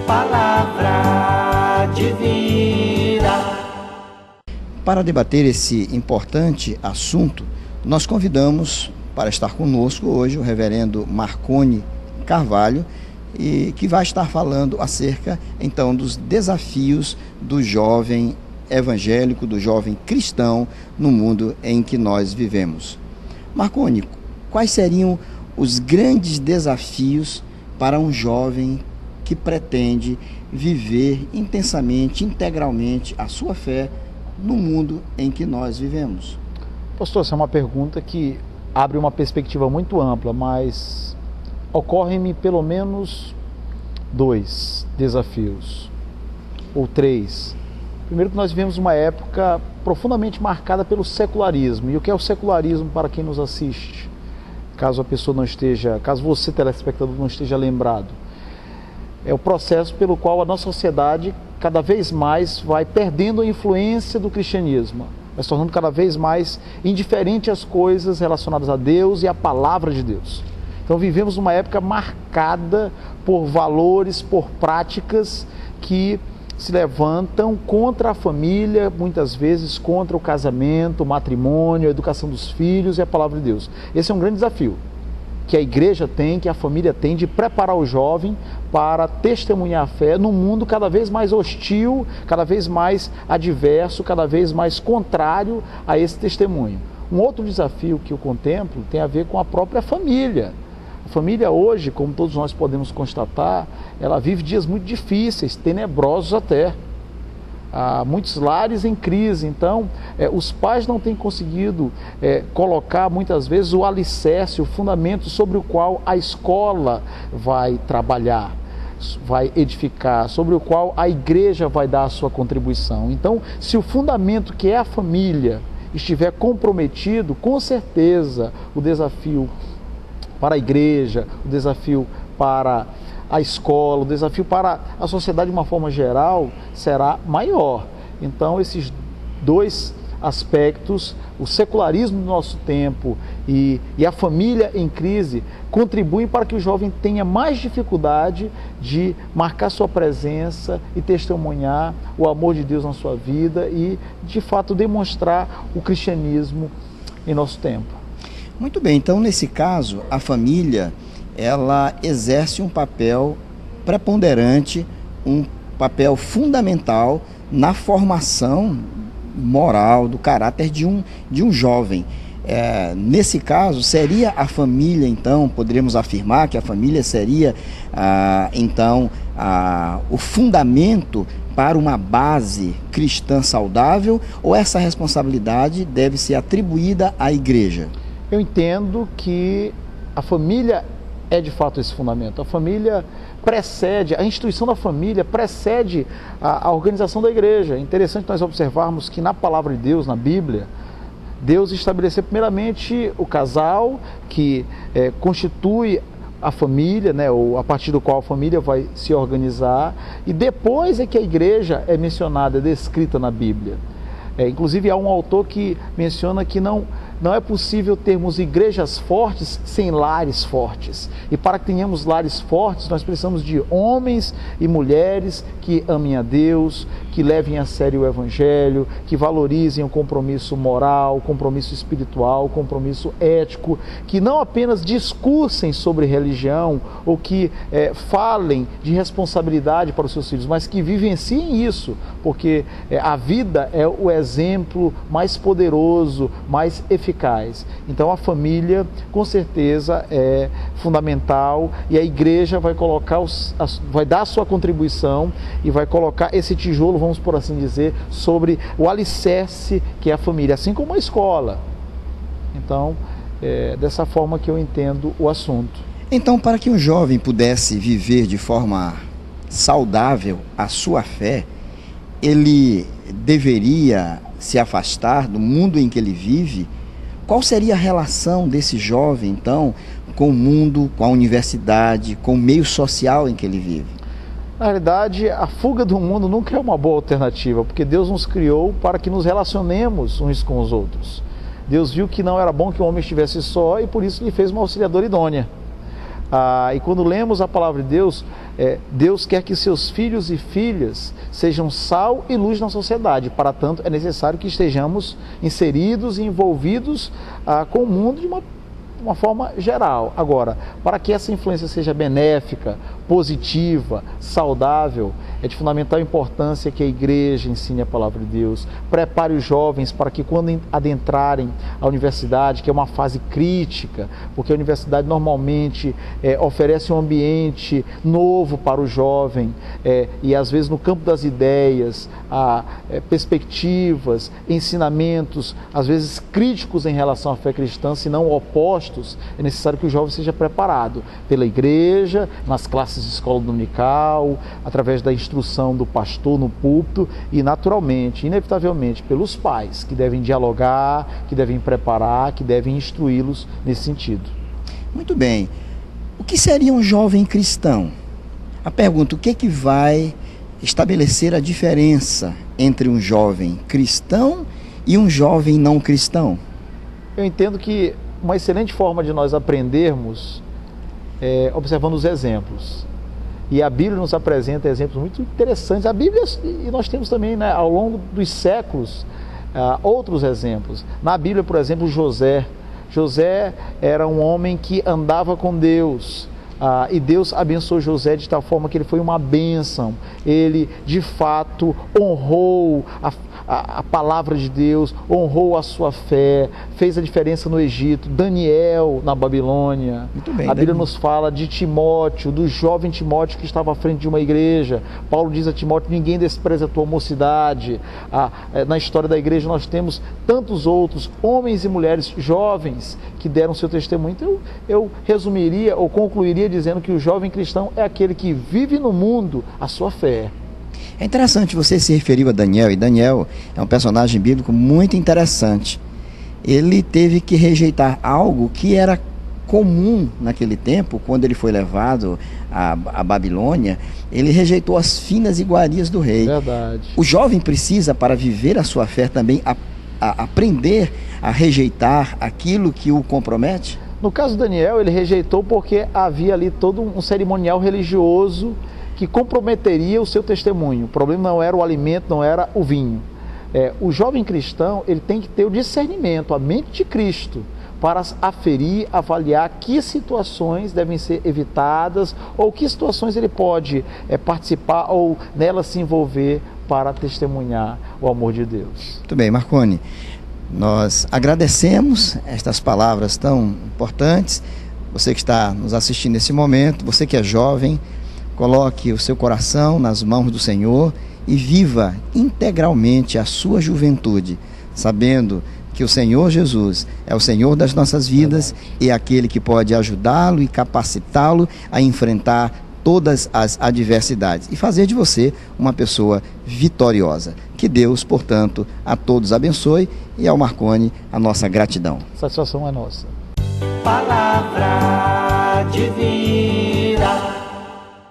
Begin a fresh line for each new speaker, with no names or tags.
palavra de vida.
Para debater esse importante assunto, nós convidamos para estar conosco hoje o reverendo Marconi Carvalho, e que vai estar falando acerca então dos desafios do jovem evangélico, do jovem cristão no mundo em que nós vivemos. Marconi, quais seriam os grandes desafios para um jovem que pretende viver intensamente, integralmente a sua fé no mundo em que nós vivemos?
Pastor, essa é uma pergunta que abre uma perspectiva muito ampla, mas ocorrem-me pelo menos 2 desafios, ou 3. Primeiro, que nós vivemos uma época profundamente marcada pelo secularismo. E o que é o secularismo para quem nos assiste? Caso você, telespectador, não esteja lembrado. É o processo pelo qual a nossa sociedade cada vez mais vai perdendo a influência do cristianismo, vai se tornando cada vez mais indiferente às coisas relacionadas a Deus e à palavra de Deus. Então vivemos uma época marcada por valores, por práticas que se levantam contra a família, muitas vezes contra o casamento, o matrimônio, a educação dos filhos e a palavra de Deus. Esse é um grande desafio que a igreja tem, que a família tem, de preparar o jovem para testemunhar a fé num mundo cada vez mais hostil, cada vez mais adverso, cada vez mais contrário a esse testemunho. Um outro desafio que eu contemplo tem a ver com a própria família. A família hoje, como todos nós podemos constatar, ela vive dias muito difíceis, tenebrosos até. Há muitos lares em crise, então os pais não têm conseguido colocar muitas vezes o alicerce, o fundamento sobre o qual a escola vai trabalhar, vai edificar, sobre o qual a igreja vai dar a sua contribuição. Então, se o fundamento que é a família estiver comprometido, com certeza o desafio para a igreja, o desafio para a escola, o desafio para a sociedade de uma forma geral será maior. Então, esses 2 aspectos, o secularismo do nosso tempo e a família em crise, contribuem para que o jovem tenha mais dificuldade de marcar sua presença e testemunhar o amor de Deus na sua vida e, de fato, demonstrar o cristianismo em nosso tempo.
Muito bem, então nesse caso, a família, ela exerce um papel preponderante, um papel fundamental na formação moral, do caráter de um jovem. Nesse caso, seria a família, então, poderíamos afirmar que a família seria, o fundamento para uma base cristã saudável, ou essa responsabilidade deve ser atribuída à igreja?
Eu entendo que a família é de fato esse fundamento. A família precede, a instituição da família precede a organização da igreja. É interessante nós observarmos que na palavra de Deus, na Bíblia, Deus estabeleceu primeiramente o casal, que constitui a família, ou a partir do qual a família vai se organizar, e depois é que a igreja é mencionada, é descrita na Bíblia. Inclusive há um autor que menciona que não é possível termos igrejas fortes sem lares fortes. E para que tenhamos lares fortes, nós precisamos de homens e mulheres que amem a Deus, que levem a sério o Evangelho, que valorizem o compromisso moral, o compromisso espiritual, o compromisso ético, que não apenas discursem sobre religião ou que falem de responsabilidade para os seus filhos, mas que vivenciem isso, porque a vida é o exemplo mais poderoso, mais eficaz. Então a família com certeza é fundamental, e a igreja vai vai dar a sua contribuição e vai colocar esse tijolo, vamos por assim dizer, sobre o alicerce que é a família, assim como a escola. Então dessa forma que eu entendo o assunto.
Então, para que um jovem pudesse viver de forma saudável a sua fé, ele deveria se afastar do mundo em que ele vive. Qual seria a relação desse jovem, então, com o mundo, com a universidade, com o meio social em que ele vive?
Na realidade, a fuga do mundo nunca é uma boa alternativa, porque Deus nos criou para que nos relacionemos uns com os outros. Deus viu que não era bom que o homem estivesse só e por isso lhe fez uma auxiliadora idônea. E quando lemos a palavra de Deus, Deus quer que seus filhos e filhas sejam sal e luz na sociedade. Para tanto, é necessário que estejamos inseridos e envolvidos com o mundo de uma forma geral. Agora, para que essa influência seja benéfica, positiva, saudável, é de fundamental importância que a igreja ensine a palavra de Deus, prepare os jovens para que quando adentrarem a universidade, que é uma fase crítica, porque a universidade normalmente oferece um ambiente novo para o jovem, e às vezes no campo das ideias, perspectivas, ensinamentos, às vezes críticos em relação à fé cristã, se não opostos, é necessário que o jovem seja preparado pela igreja, nas classes de escola dominical, através da instrução do pastor no púlpito e, naturalmente, inevitavelmente, pelos pais, que devem dialogar, que devem preparar, que devem instruí-los nesse sentido.
Muito bem. O que seria um jovem cristão? A pergunta, o que vai estabelecer a diferença entre um jovem cristão e um jovem não cristão?
Eu entendo que uma excelente forma de nós aprendermos é observando os exemplos. E a Bíblia nos apresenta exemplos muito interessantes. A Bíblia, e nós temos também, né, ao longo dos séculos, outros exemplos. Na Bíblia, por exemplo, José. José era um homem que andava com Deus. E Deus abençoou José de tal forma que ele foi uma bênção. Ele, de fato, honrou a palavra de Deus, honrou a sua fé, fez a diferença no Egito. Daniel, na Babilônia.
Muito bem,
a Bíblia nos fala de Timóteo, do jovem Timóteo que estava à frente de uma igreja. Paulo diz a Timóteo, ninguém despreza a tua mocidade. Na história da igreja nós temos tantos outros homens e mulheres jovens que deram seu testemunho. Então eu resumiria ou concluiria dizendo que o jovem cristão é aquele que vive no mundo a sua fé.
É interessante, você se referiu a Daniel, e Daniel é um personagem bíblico muito interessante. Ele teve que rejeitar algo que era comum naquele tempo, quando ele foi levado à Babilônia. Ele rejeitou as finas iguarias do rei.
Verdade.
O jovem precisa, para viver a sua fé, também aprender a rejeitar aquilo que o compromete?
No caso de Daniel, ele rejeitou porque havia ali todo um cerimonial religioso que comprometeria o seu testemunho. O problema não era o alimento, não era o vinho. O jovem cristão, ele tem que ter o discernimento, a mente de Cristo, para aferir, avaliar que situações devem ser evitadas ou que situações ele pode participar ou nelas se envolver para testemunhar o amor de Deus.
Muito bem, Marconi. Nós agradecemos estas palavras tão importantes. Você que está nos assistindo nesse momento, você que é jovem, coloque o seu coração nas mãos do Senhor e viva integralmente a sua juventude, sabendo que o Senhor Jesus é o Senhor das nossas vidas e é aquele que pode ajudá-lo e capacitá-lo a enfrentar todas as adversidades e fazer de você uma pessoa vitoriosa. Que Deus, portanto, a todos abençoe e ao Marconi a nossa gratidão.
A satisfação é nossa.
Palavra divina.